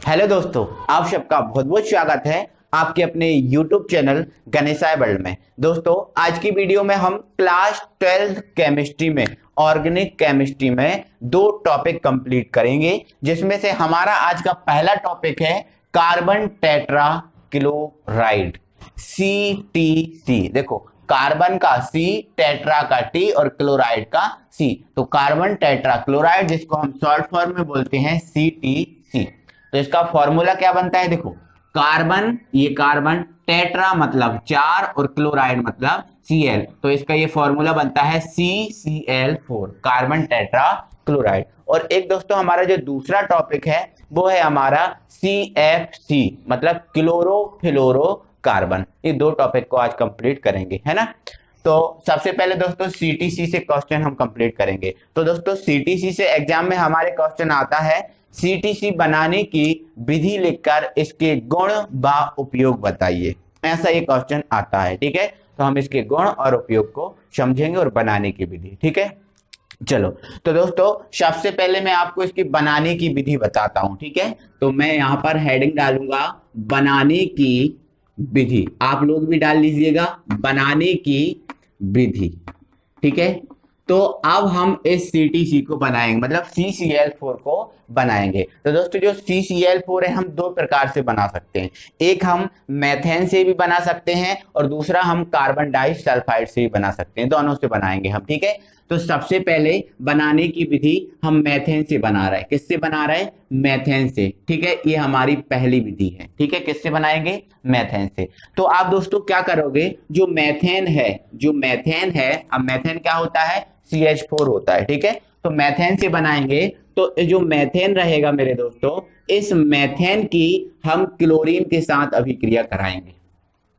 Hello दोस्तों, आप सबका बहुत बहुत स्वागत है आपके अपने YouTube चैनल गणेशाय वर्ल्ड में। दोस्तों, आज की वीडियो में हम क्लास 12 केमिस्ट्री में ऑर्गेनिक केमिस्ट्री में दो टॉपिक कंप्लीट करेंगे, जिसमें से हमारा आज का पहला टॉपिक है कार्बन टेट्रा क्लोराइड CTC। देखो, कार्बन का C, टेट्रा का T और क्लोराइड का C। तो कार्बन टेट्रा क्लोराइड, जिसको हम शॉर्ट फॉर्म में बोलते हैं CTC। तो इसका फॉर्मूला क्या बनता है? देखो, कार्बन, ये कार्बन, टेट्रा मतलब चार और क्लोराइड मतलब Cl, तो इसका ये फॉर्मूला बनता है CCl4, कार्बन टेट्रा क्लोराइड। और एक दोस्तों हमारा जो दूसरा टॉपिक है वो है हमारा CFC मतलब क्लोरोफ्लोरो कार्बन। ये दो टॉपिक को आज कंप्लीट करेंगे, है ना। तो सबसे पहले दोस्तों CTC से क्वेश्चन हम कंप्लीट करेंगे। तो दोस्तों CTC से एग्जाम में हमारे क्वेश्चन आता है, CTC बनाने की विधि लिखकर इसके गुण व उपयोग बताइए। ऐसा ये क्वेश्चन आता है, ठीक है। तो हम इसके गुण और उपयोग को समझेंगे और बनाने की विधि, ठीक है। चलो, तो दोस्तों सबसे पहले मैं आपको इसकी बनाने की विधि बताता हूं, ठीक है। तो मैं यहां पर हेडिंग डालूंगा बनाने की विधि, आप लोग भी डाल लीजिएगा बनाने की विधि, ठीक है। तो अब हम इस CTC को बनाएंगे, मतलब CCl4 को बनाएंगे। तो दोस्तों जो CCl4 है हम दो प्रकार से बना सकते हैं, एक हम मेथेन से भी बना सकते हैं और दूसरा हम कार्बन डाइसल्फाइड से भी बना सकते हैं, दोनों से बनाएंगे हम, ठीक है। तो सबसे पहले बनाने की विधि हम मेथेन से बना रहे हैं। किससे बना रहे हैं? मेथेन से, ठीक है। ये हमारी पहली विधि है, ठीक है। किससे बनाएंगे? मेथेन से। तो आप दोस्तों क्या करोगे, जो मेथेन है, अब मेथेन क्या होता है? CH4 होता है, ठीक है। तो मेथेन से बनाएंगे तो जो मेथेन रहेगा मेरे दोस्तों, इस मेथेन की हम क्लोरीन के साथ अभिक्रिया कराएंगे,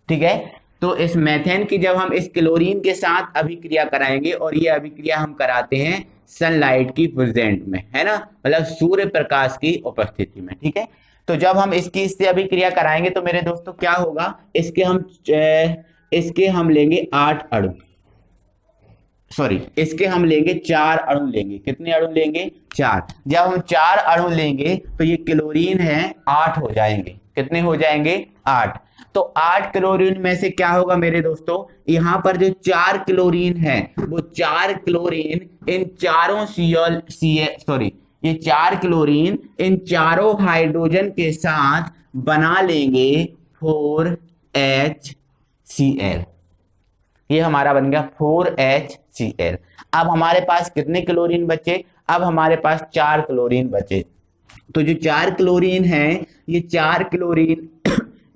ठीक है। तो इस मेथेन की जब हम इस क्लोरीन के साथ अभिक्रिया कराएंगे, और ये अभिक्रिया हम कराते हैं सनलाइट की प्रेजेंट में, है ना, मतलब सूर्य प्रकाश की उपस्थिति में, ठीक है। तो जब हम इससे अभिक्रिया कराएंगे तो मेरे दोस्तों क्या होगा, इसके हम लेंगे 8 अणु, सॉरी, इसके हम लेंगे 4 अणु लेंगे। कितने अणु लेंगे? 4। जब हम 4 अणु लेंगे तो ये क्लोरीन है 8 हो जाएंगे। कितने हो जाएंगे? 8। तो 8 क्लोरीन में से क्या होगा मेरे दोस्तों, यहां पर जो 4 क्लोरीन है वो 4 क्लोरीन इन चारों ये 4 क्लोरीन इन चारों हाइड्रोजन के साथ बना लेंगे 4HCl। ये हमारा बन गया 4HCl। अब हमारे पास कितने क्लोरीन बचे? अब हमारे पास 4 क्लोरीन बचे। तो जो 4 क्लोरीन है, ये 4 क्लोरीन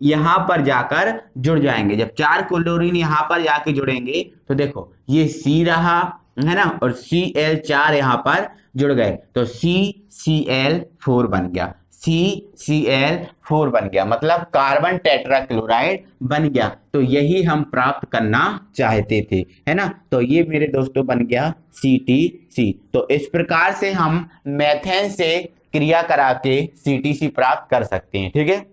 यहां पर जाकर जुड़ जाएंगे। जब 4 क्लोरीन यहां पर जाके जुड़ेंगे तो देखो ये C रहा, है ना, और Cl4 यहां पर जुड़ गए तो CCl4 बन गया। CCl4 बन गया मतलब कार्बन टेट्रा क्लोराइड बन गया। तो यही हम प्राप्त करना चाहते थे, है ना। तो ये मेरे दोस्तों बन गया CTC। तो इस प्रकार से हम मेथेन से क्रिया करा के CTC प्राप्त कर सकते हैं, ठीक है।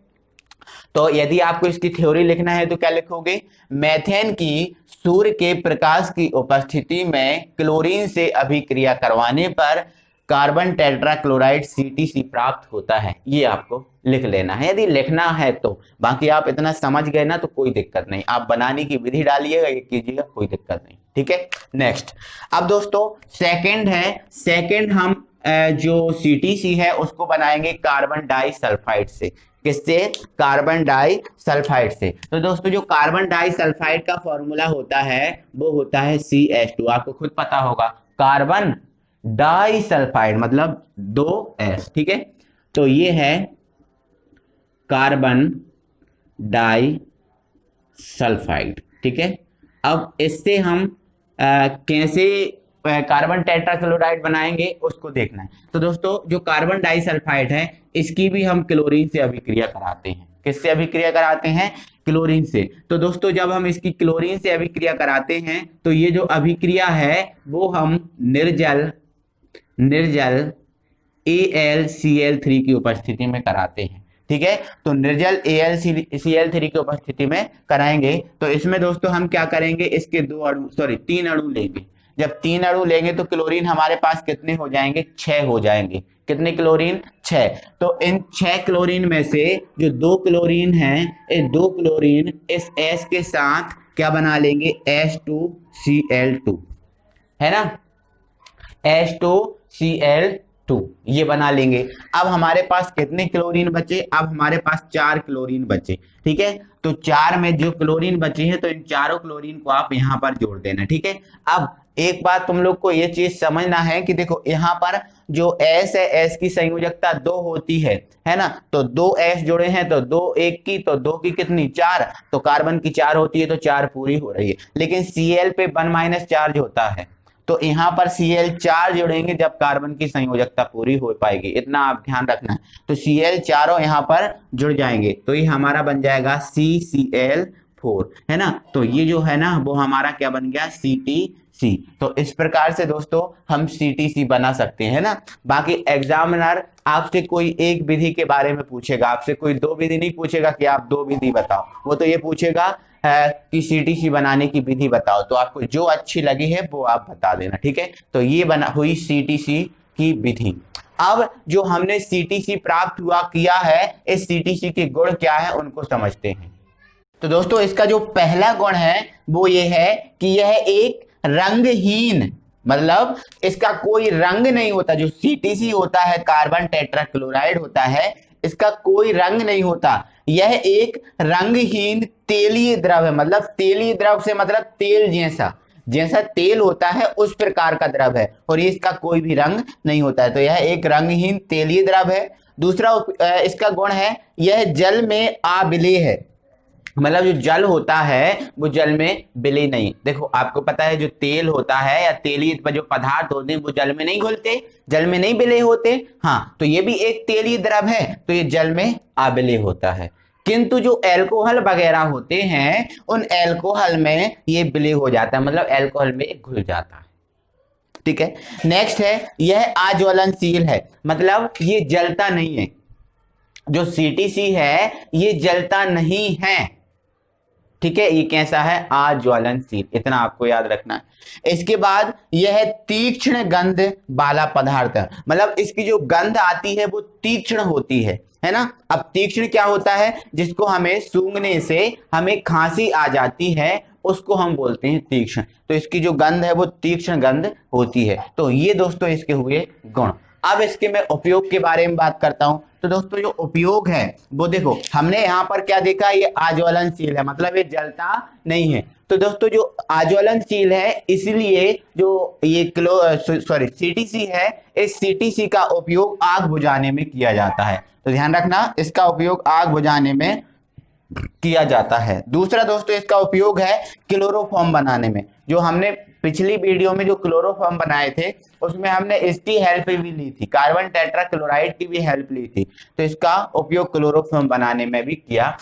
तो यदि आपको इसकी थ्योरी लिखना है तो क्या लिखोगे? मेथेन की सूर्य के प्रकाश की उपस्थिति में क्लोरीन से अभिक्रिया करवाने पर कार्बन टेट्रा क्लोराइड CTC प्राप्त होता है। ये आपको लिख लेना है यदि लिखना है तो। बाकी आप इतना समझ गए ना तो कोई दिक्कत नहीं, आप बनाने की विधि डालिएगा, ये कीजिएगा, कोई दिक्कत नहीं, ठीक है। नेक्स्ट, अब दोस्तों सेकंड हम जो CTC है उसको बनाएंगे कार्बन डाइसल्फाइड से। किससे? कार्बन डाइसल्फाइड से। तो दोस्तों जो कार्बन डाइसल्फाइड का फॉर्मूला होता है वो होता है CH2, आपको खुद पता होगा। कार्बन डाइसल्फाइड मतलब 2S, ठीक है। तो ये है कार्बन डाइसल्फाइड, ठीक है। अब इससे हम कैसे कार्बन टेट्राक्लोराइड बनाएंगे उसको देखना है। तो दोस्तों जो कार्बन डाइसल्फाइड है इसकी भी हम क्लोरीन से अभिक्रिया कराते हैं। किससे अभिक्रिया कराते हैं? क्लोरीन से। तो दोस्तों जब हम इसकी क्लोरीन से अभिक्रिया कराते हैं तो ये जो अभिक्रिया है वो हम निर्जल AlCl3 की उपस्थिति में कराते हैं, ठीक है। तो निर्जल AlCl3 की उपस्थिति में कराएंगे। तो इसमें दोस्तों हम क्या करेंगे, इसके 3 अणु लेंगे। जब 3 अणु लेंगे तो क्लोरीन हमारे पास कितने हो जाएंगे, 6 हो जाएंगे। कितने क्लोरीन, 6। तो इन 6 क्लोरीन में से जो 2 क्लोरीन हैं, इस 2 क्लोरीन इस S के साथ क्या बना लेंगे, H2Cl2, है ना, H2Cl2 ये बना लेंगे। अब हमारे पास कितने क्लोरीन बचे, अब हमारे पास 4 क्लोरीन बचे। ठीक है, तो 4 में जो क्लोरीन बचे हैं तो इन चारों क्लोरीन को आप यहां पर जोड़ देना। ठीक है, अब एक बात तुम लोग को ये चीज समझना है कि देखो यहाँ पर जो S है, S की संयोजकता 2 होती है ना, तो 2 S जुड़े हैं तो 2 1 की, तो 2 की कितनी, 4, तो कार्बन की 4 होती है तो 4 पूरी हो रही है। लेकिन Cl पे 1 - चार्ज होता है, तो यहाँ पर Cl 4 जोड़ेंगे जब कार्बन की संयोजकता पूरी हो पाएगी, इतना आप ध्यान रखना है। तो Cl चारों यहाँ पर जुड़ जाएंगे तो ये हमारा बन जाएगा CCl4, है ना। तो ये जो है ना वो हमारा क्या बन गया, CTC। तो इस प्रकार से दोस्तों हम CTC बना सकते हैं ना। बाकी एग्जामिनर आपसे कोई एक विधि के बारे में पूछेगा, आपसे कोई 2 विधि नहीं पूछेगा कि आप 2 विधि बताओ, वो तो ये पूछेगा है कि CTC बनाने की विधि बताओ, तो आपको जो अच्छी लगी है वो आप बता देना। ठीक है, तो ये बना हुई CTC की विधि। अब जो हमने CTC प्राप्त हुआ किया है, इस CTC के गुण क्या है उनको समझते हैं। तो दोस्तों इसका जो पहला गुण है वो ये है कि यह एक रंगहीन, मतलब इसका कोई रंग नहीं होता। जो CTC होता है, कार्बन टेट्राक्लोराइड होता है, इसका कोई रंग नहीं होता। यह एक रंगहीन तेलीय द्रव है, मतलब तेलीय द्रव से मतलब तेल जैसा, जैसा तेल होता है उस प्रकार का द्रव है, और ये इसका कोई भी रंग नहीं होता है, तो यह एक रंगहीन तेलीय द्रव है। दूसरा इसका गुण है, यह जल में अविलेय है, मतलब जो जल होता है वो जल में विलय नहीं। देखो आपको पता है जो तेल होता है या तेलीय जो पदार्थ होते हैं वो जल में नहीं घुलते, जल में नहीं विलय होते। हाँ, तो ये भी एक तेलीय द्रव है, तो ये जल में अविलय होता है। किंतु जो एल्कोहल वगैरह होते हैं उन एल्कोहल में ये विलय हो जाता है, मतलब एल्कोहल में घुल जाता है। ठीक है, नेक्स्ट है, यह अज्वलनशील है, मतलब ये जलता नहीं है। जो CTC है ये जलता नहीं है। ठीक है, ये कैसा है, अज्वलनशील, इतना आपको याद रखना है। इसके बाद यह तीक्ष्ण गंध वाला पदार्थ है, मतलब इसकी जो गंध आती है वो तीक्ष्ण होती है ना। अब तीक्ष्ण क्या होता है, जिसको हमें सूंघने से हमें खांसी आ जाती है उसको हम बोलते हैं तीक्ष्ण। तो इसकी जो गंध है वो तीक्ष्ण गंध होती है। तो ये दोस्तों इसके हुए गुण। अब इसके मैं उपयोग के बारे में बात करता हूं। तो दोस्तों जो उपयोग है वो देखो, हमने यहाँ पर क्या देखा, ये अज्वलनशील है, मतलब ये जलता नहीं है। तो दोस्तों जो अज्वलनशील है इसलिए जो ये CTC है, इस CTC का उपयोग आग बुझाने में किया जाता है। तो ध्यान रखना, इसका उपयोग आग बुझाने में किया जाता है। दूसरा दोस्तों इसका उपयोग है क्लोरोफॉर्म बनाने में। जो हमने पिछली वीडियो में जो क्लोरोफॉर्म बनाए थे उसमें हमने इसकी हेल्प भी ली थी, कार्बन टेट्राक्लोराइड की भी हेल्प ली थी, तो इसका उपयोग क्लोरोफॉर्म बनाने में भी किया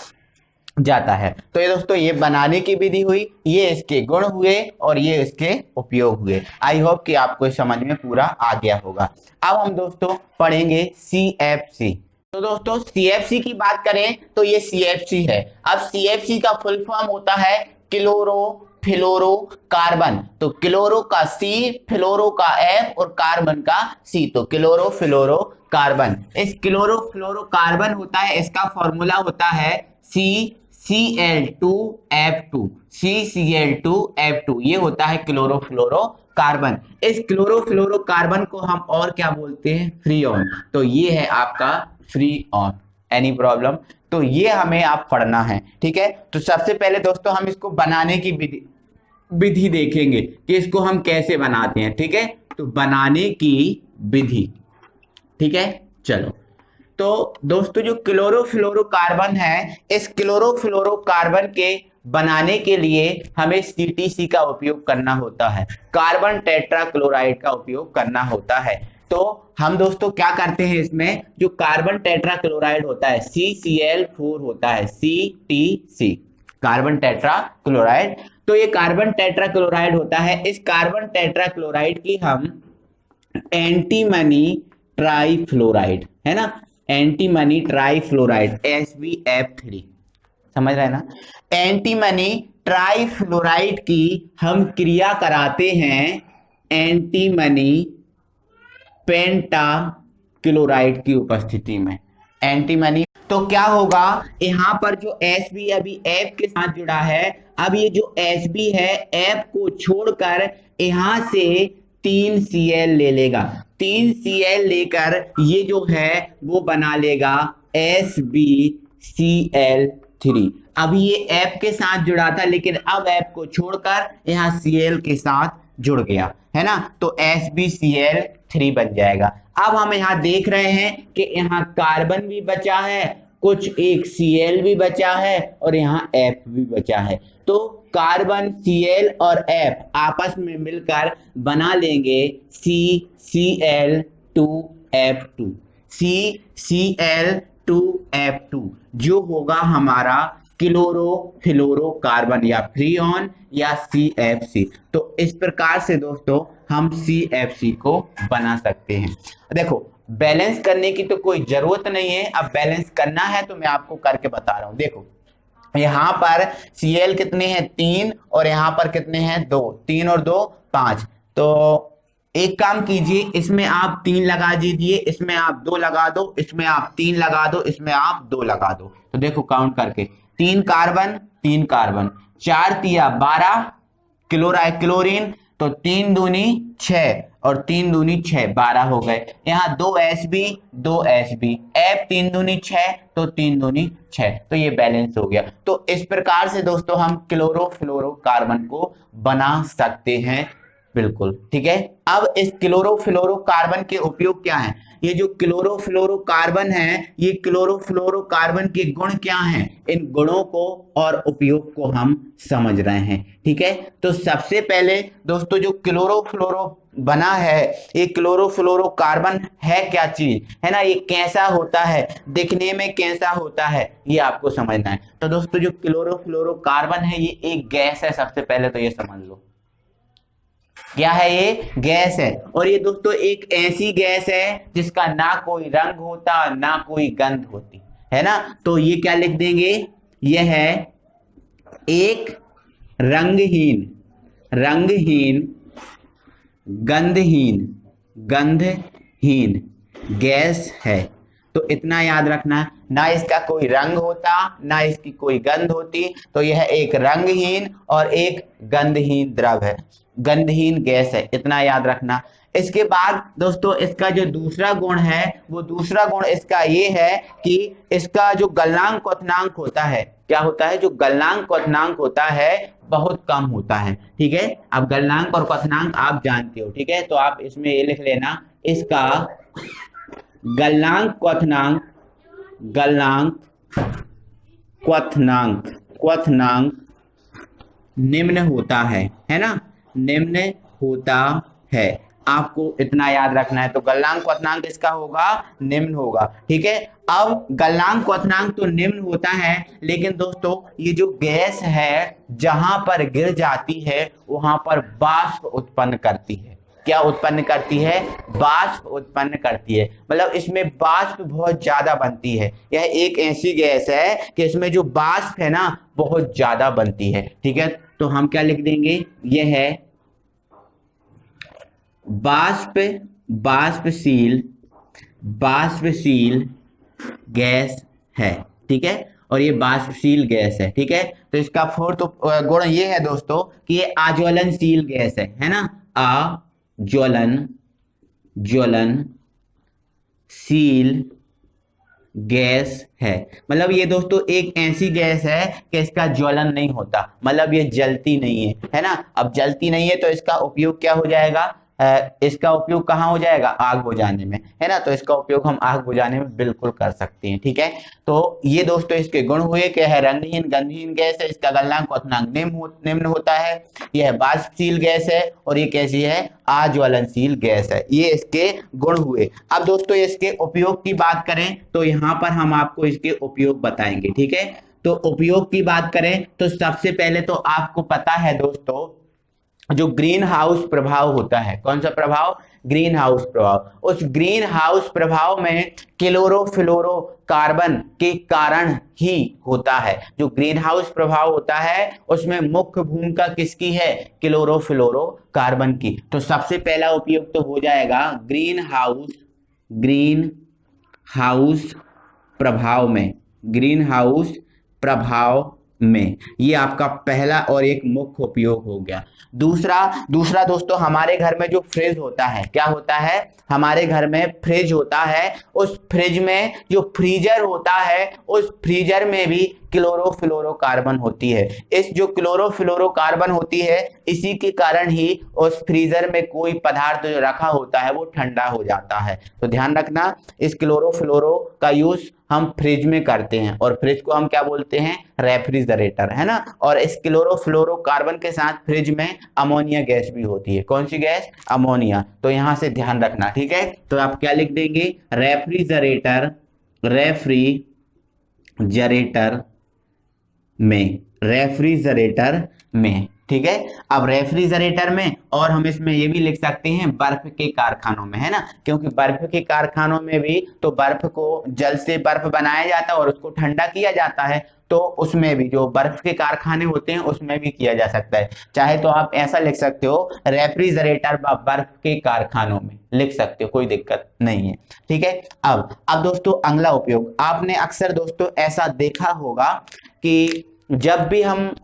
जाता है। तो ये दोस्तों ये बनाने की विधि हुई, ये इसके गुण हुए और ये इसके उपयोग हुए। आई होप कि आपको समझ में पूरा आ गया होगा। अब हम दोस्तों पढ़ेंगे CFC। तो दोस्तों CFC की बात करें तो ये CFC है। अब CFC का फुल फॉर्म होता है क्लोरो फ्लोरो कार्बन। तो क्लोरो का C, फ्लोरो का F और कार्बन का C, तो क्लोरो फ्लोरो कार्बन। इस क्लोरो फ्लोरो कार्बन होता है, इसका फॉर्मूला होता है CCl2F2, CCl2F2, ये होता है क्लोरो फ्लोरो कार्बन। इस क्लोरो फ्लोरो कार्बन को हम और क्या बोलते हैं, फ्रीऑन। तो ये है आपका फ्रीऑन। एनी प्रॉब्लम, तो ये हमें आप पढ़ना है। ठीक है, तो सबसे पहले दोस्तों हम इसको बनाने की विधि देखेंगे कि इसको हम कैसे बनाते हैं। ठीक है, तो बनाने की विधि, ठीक है, चलो। तो दोस्तों जो क्लोरोफ्लोरोकार्बन है, इस क्लोरोफ्लोरोकार्बन के बनाने के लिए हमें CTC का उपयोग करना होता है, कार्बन टेट्राक्लोराइड का उपयोग करना होता है। तो हम दोस्तों क्या करते हैं, इसमें जो कार्बन टेट्राक्लोराइड होता है CCl4 होता है, CTC, कार्बन टेट्राक्लोराइड। तो ये कार्बन टेट्राक्लोराइड होता है, इस कार्बन टेट्राक्लोराइड की हम एंटीमनी ट्राइफ्लोराइड, है ना, एंटीमनी ट्राइफ्लोराइड SbF3, समझ रहे हैं ना। एंटीमनी ट्राइफ्लोराइड की हम क्रिया कराते हैं एंटीमनी पेंटाक्लोराइड की उपस्थिति में। एंटीमनी तो क्या होगा, यहाँ पर जो Sb अभी F के साथ जुड़ा है, अब ये जो Sb है F को छोड़कर यहां से 3Cl ले लेगा। 3Cl लेकर ये जो है वो बना लेगा SbCl3। अभी ये F के साथ जुड़ा था, लेकिन अब F को छोड़कर यहाँ Cl के साथ जुड़ गया है ना, तो SbCl3 बन जाएगा। अब हम यहाँ देख रहे हैं कि यहाँ कार्बन भी बचा है, कुछ एक Cl भी बचा है और यहाँ F भी बचा है। तो कार्बन Cl और F आपस में मिलकर बना लेंगे CCl2F2। CCl2F2 जो होगा हमारा क्लोरोफ्लोरोकार्बन या फ्रीऑन या CFC। तो इस प्रकार से दोस्तों हम CFC को बना सकते हैं। देखो बैलेंस करने की तो कोई जरूरत नहीं है, अब बैलेंस करना है तो मैं आपको करके बता रहा हूं। देखो यहाँ पर Cl कितने हैं 3 और यहाँ पर कितने हैं 2, 3 और 2 5। तो एक काम कीजिए, इसमें आप 3 लगा दीजिए, इसमें आप 2 लगा दो, इसमें आप 3 लगा दो, इसमें आप 2 लगा दो। तो देखो काउंट करके 3 कार्बन 3 कार्बन, 4 तिया 12 क्लोरीन, तो 3 दूनी 6 और 3 दूनी 6 12 हो गए। यहाँ 2 Sb 2 Sb, F 3 दूनी 6 तो 3 दूनी 6, तो ये बैलेंस हो गया। तो इस प्रकार से दोस्तों हम क्लोरोफ्लोरोकार्बन को बना सकते हैं, बिल्कुल ठीक है। अब इस क्लोरोफ्लोरोकार्बन के उपयोग क्या है, ये जो क्लोरोफ्लोरोकार्बन है, ये क्लोरोफ्लोरोकार्बन के गुण क्या हैं, इन गुणों को और उपयोग को हम समझ रहे हैं, ठीक है। तो सबसे पहले दोस्तों जो क्लोरोफ्लोरो बना है, ये क्लोरोफ्लोरोकार्बन है क्या चीज है ना, ये कैसा होता है, दिखने में कैसा होता है, ये आपको समझना है। तो दोस्तों जो क्लोरोफ्लोरोकार्बन है ये एक गैस है, सबसे पहले तो ये समझ लो क्या है, ये गैस है। और ये दोस्तों एक ऐसी गैस है जिसका ना कोई रंग होता ना कोई गंध होती है ना, तो ये क्या लिख देंगे, ये है एक रंगहीन गंधहीन गैस है। तो इतना याद रखना, ना इसका कोई रंग होता ना इसकी कोई गंध होती, तो यह एक रंगहीन और एक गंधहीन द्रव है, गंधहीन गैस है, इतना याद रखना। इसके बाद दोस्तों इसका जो दूसरा गुण है, वो दूसरा गुण इसका ये है कि इसका जो गलनांक क्वथनांक होता है, क्या होता है, जो गलनांक क्वथनांक होता है बहुत कम होता है, ठीक है। अब गलनांक और क्वथनांक आप जानते हो, ठीक है, तो आप इसमें ये लिख लेना, इसका गलनांक क्वथनांक निम्न होता है ना, निम्न होता है, आपको इतना याद रखना है। तो गलनांक क्वथनांक इसका होगा निम्न होगा, ठीक है। अब गलनांक क्वथनांक तो निम्न होता है, लेकिन दोस्तों ये जो गैस है जहां पर गिर जाती है वहां पर वाष्प उत्पन्न करती है। क्या उत्पन्न करती है, वाष्प उत्पन्न करती है, मतलब इसमें वाष्प बहुत ज्यादा बनती है। यह एक ऐसी गैस है कि इसमें जो वाष्प है ना बहुत ज्यादा बनती है, ठीक है। तो हम क्या लिख देंगे, यह है वाष्पशील गैस है, ठीक है, और ये वाष्पशील गैस है, ठीक है। तो इसका फोर्थ गुण ये है दोस्तों कि ये आज्वलनशील गैस है ना, ज्वलनशील गैस है, मतलब ये दोस्तों एक ऐसी गैस है कि इसका ज्वलन नहीं होता, मतलब ये जलती नहीं है ना। अब जलती नहीं है तो इसका उपयोग क्या हो जाएगा, इसका उपयोग कहाँ हो जाएगा, आग बुझाने में, है ना। तो इसका उपयोग हम आग बुझाने में बिल्कुल कर सकते हैं, ठीक है। तो ये दोस्तों इसके गुण हुए, क्या है, रंगहीन गंधहीन गैस है, इसका गलनांक क्वथनांक निम्न होता है, यह वाष्पशील गैस है, और ये कैसी है, आज्वलनशील गैस है। ये इसके गुण हुए। अब दोस्तों इसके उपयोग की बात करें तो यहाँ पर हम आपको इसके उपयोग बताएंगे, ठीक है। तो उपयोग की बात करें तो सबसे पहले तो आपको पता है दोस्तों जो ग्रीन हाउस प्रभाव होता है, कौन सा प्रभाव, ग्रीन हाउस प्रभाव। उस ग्रीन हाउस प्रभाव में क्लोरोफ्लोरोकार्बन के कारण ही होता है। जो ग्रीन हाउस प्रभाव होता है उसमें मुख्य भूमिका किसकी है? क्लोरोफ्लोरोकार्बन की। तो सबसे पहला उपयोग तो हो जाएगा ग्रीन हाउस प्रभाव में, ग्रीन हाउस प्रभाव में, ये आपका पहला और एक मुख्य उपयोग हो गया। दूसरा दोस्तों, हमारे घर में जो फ्रिज होता है, क्या होता है? हमारे घर में फ्रिज होता है। उस फ्रिज में जो फ्रीजर होता है, उस फ्रीजर में भी क्लोरोफ्लोरोकार्बन होती है। इस जो क्लोरोफ्लोरोकार्बन होती है, इसी के कारण ही उस फ्रीजर में कोई पदार्थ जो रखा होता है वो ठंडा हो जाता है। तो ध्यान रखना, इस क्लोरोफ्लोरो का यूज हम फ्रिज में करते हैं और फ्रिज को हम क्या बोलते हैं? रेफ्रिजरेटर, है ना। और इस क्लोरोफ्लोरोकार्बन के साथ फ्रिज में अमोनिया गैस भी होती है। कौन सी गैस? अमोनिया। तो यहां से ध्यान रखना, ठीक है। तो आप क्या लिख देंगे? रेफ्रिजरेटर में, ठीक है। अब रेफ्रिजरेटर में, और हम इसमें ये भी लिख सकते हैं बर्फ के कारखानों में, है ना, क्योंकि बर्फ के कारखानों में भी तो बर्फ को, जल से बर्फ बनाया जाता है और उसको ठंडा किया जाता है। तो उसमें भी जो बर्फ के कारखाने होते हैं उसमें भी किया जा सकता है। चाहे तो आप ऐसा लिख सकते हो, रेफ्रिजरेटर बर्फ के कारखानों में लिख सकते हो, कोई दिक्कत नहीं है, ठीक है। अब दोस्तों अगला उपयोग, आपने अक्सर दोस्तों ऐसा देखा होगा कि जब भी हम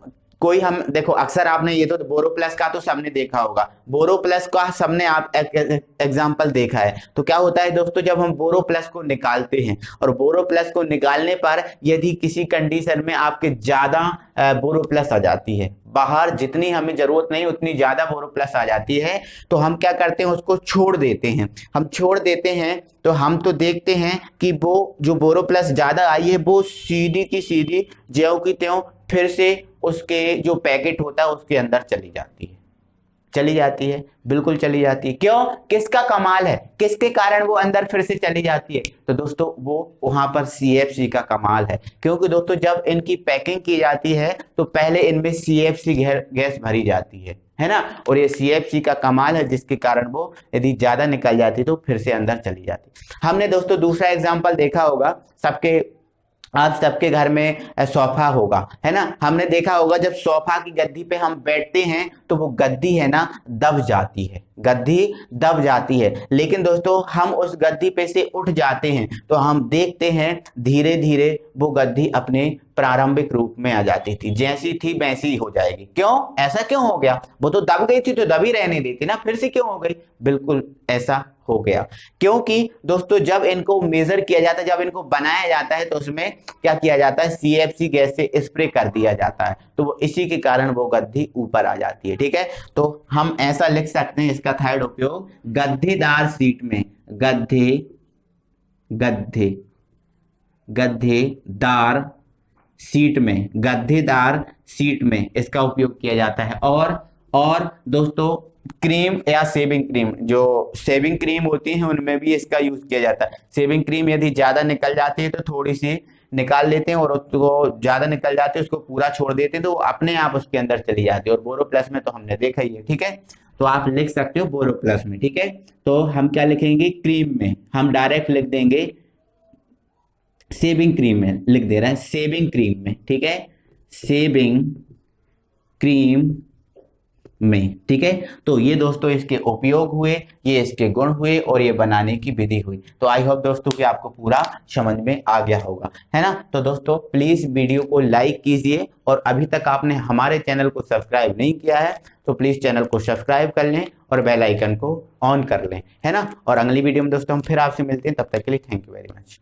देखो, अक्सर आपने ये तो बोरोप्लस का तो सबने देखा होगा, बोरोप्लस का सबने आप एग्जांपल देखा है। तो क्या होता है दोस्तों, जब हम बोरोप्लस को निकालते हैं और बोरोप्लस को निकालने पर यदि किसी कंडीशन में आपके ज्यादा बोरोप्लस आ जाती है, बाहर जितनी हमें जरूरत नहीं उतनी ज्यादा बोरोप्लस आ जाती है, तो हम क्या करते हैं? उसको छोड़ देते हैं। हम छोड़ देते हैं तो हम तो देखते हैं कि वो जो बोरोप्लस ज्यादा आई है वो सीधी की सीधी ज्यों की त्यों फिर से उसके जो पैकेट होता है उसके अंदर चली जाती है, बिल्कुल चली जाती है। क्यों? किसका कमाल है? किसके कारण वो अंदर फिर से चली जाती है? तो दोस्तों वो वहां पर CFC का कमाल है। क्योंकि दोस्तों जब इनकी पैकिंग की जाती है तो पहले इनमें CFC गैस भरी जाती है ना, और ये CFC का कमाल है, जिसके कारण वो यदि ज्यादा निकल जाती तो फिर से अंदर चली जाती। हमने दोस्तों दूसरा एग्जाम्पल देखा होगा, आप सबके घर में सोफा होगा, है ना। हमने देखा होगा जब सोफा की गद्दी पे हम बैठते हैं तो वो गद्दी है ना दब जाती है, लेकिन दोस्तों हम उस गद्दी पे से उठ जाते हैं तो हम देखते हैं धीरे धीरे वो गद्दी अपने प्रारंभिक रूप में आ जाती थी, जैसी थी वैसी हो जाएगी। क्यों? ऐसा क्यों हो गया? वो तो दब गई थी तो दबी रहने देती ना, फिर से क्यों हो गई? बिल्कुल ऐसा हो गया क्योंकि दोस्तों जब इनको मेजर किया जाता है, जब इनको बनाया जाता है तो उसमें क्या किया जाता है? CFC गैस से स्प्रे कर दिया जाता है, तो वो इसी के कारण वो गद्दी ऊपर आ जाती है, ठीक है। तो हम ऐसा लिख सकते हैं, इसका थर्ड उपयोग गद्देदार सीट में, गद्देदार सीट में इसका उपयोग किया जाता है। और दोस्तों क्रीम या शेविंग क्रीम, जो शेविंग क्रीम होती है उनमें भी इसका यूज किया जाता है। शेविंग क्रीम यदि ज्यादा निकल जाती है तो थोड़ी सी निकाल लेते हैं, और उसको ज्यादा निकल जाती है उसको पूरा छोड़ देते हैं तो वो अपने आप उसके अंदर चली जाती है। और बोरोप्लस में तो हमने देखा ही है, ठीक है। तो आप लिख सकते हो बोरोप्लस में, ठीक है। तो हम क्या लिखेंगे? क्रीम में हम डायरेक्ट लिख देंगे, शेविंग क्रीम में लिख दे रहे हैं, शेविंग क्रीम में, ठीक है, शेविंग क्रीम में, ठीक है। तो ये दोस्तों इसके उपयोग हुए, ये इसके गुण हुए और ये बनाने की विधि हुई। तो आई होप दोस्तों कि आपको पूरा समझ में आ गया होगा, है ना। तो दोस्तों प्लीज वीडियो को लाइक कीजिए, और अभी तक आपने हमारे चैनल को सब्सक्राइब नहीं किया है तो प्लीज चैनल को सब्सक्राइब कर लें और बेल आइकन को ऑन कर लें, है ना। और अगली वीडियो में दोस्तों हम फिर आपसे मिलते हैं, तब तक के लिए थैंक यू वेरी मच।